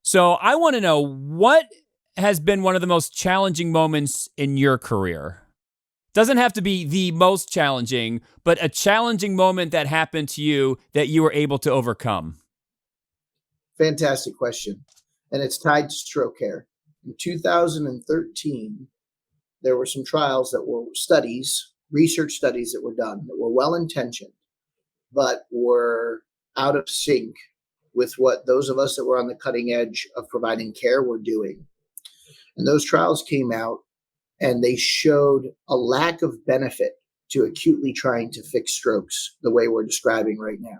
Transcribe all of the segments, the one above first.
So I want to know, what has been one of the most challenging moments in your career? Doesn't have to be the most challenging, but a challenging moment that happened to you that you were able to overcome. Fantastic question. And it's tied to stroke care. In 2013, there were some trials that were studies, research studies that were done that were well intentioned, but were out of sync with what those of us that were on the cutting edge of providing care were doing. And those trials came out and they showed a lack of benefit to acutely trying to fix strokes the way we're describing right now.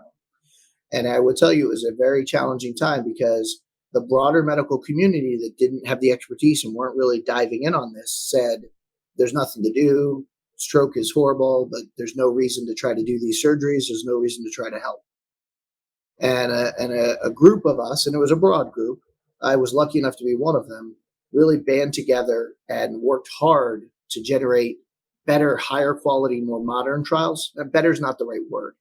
And I would tell you it was a very challenging time because the broader medical community that didn't have the expertise and weren't really diving in on this said, there's nothing to do. Stroke is horrible, but there's no reason to try to do these surgeries. There's no reason to try to help. And a group of us, and it was a broad group, I was lucky enough to be one of them, really band together and worked hard to generate better, higher quality, more modern trials. Better is not the right word.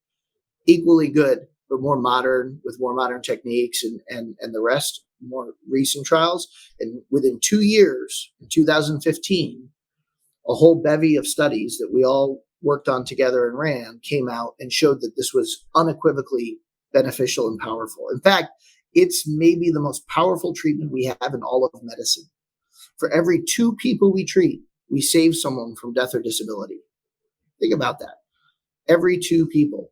Equally good, but more modern, with more modern techniques and the rest, more recent trials. And within 2 years, in 2015, a whole bevy of studies that we all worked on together and ran came out and showed that this was unequivocally beneficial and powerful. In fact, it's maybe the most powerful treatment we have in all of medicine. For every 2 people we treat, we save someone from death or disability. Think about that. Every 2 people.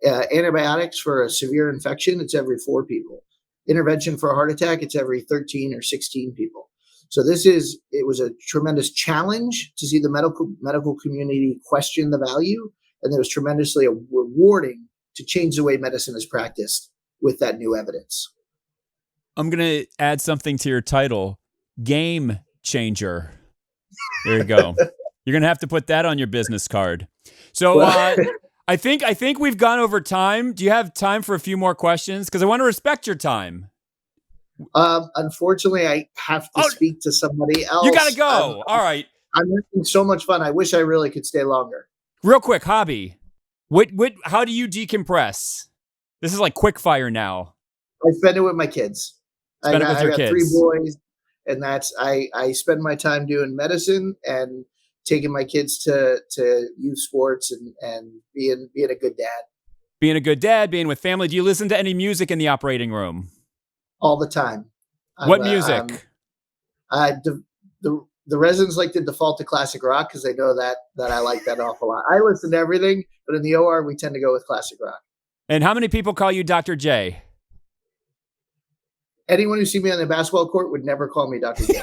Antibiotics for a severe infection, it's every 4 people. Intervention for a heart attack, it's every 13 or 16 people. So it was a tremendous challenge to see the medical community question the value, and it was tremendously rewarding to change the way medicine is practiced with that new evidence. I'm going to add something to your title, Game Changer. There you go. You're going to have to put that on your business card. So I think we've gone over time. Do you have time for a few more questions? Because I want to respect your time. Unfortunately, I have to speak to somebody else. You got to go. All right. I'm having so much fun. I wish I really could stay longer. Real quick, hobby. How do you decompress? This is like quick fire now. I spend it with my kids. I got 3 boys, and I spend my time doing medicine and taking my kids to youth sports and being a good dad. Being a good dad, being with family. Do you listen to any music in the operating room? All the time. What music? The residents like to default to classic rock because they know that I like that awful lot. I listen to everything, but in the OR, we tend to go with classic rock. And how many people call you Dr. J? Anyone who sees me on the basketball court would never call me Dr. J.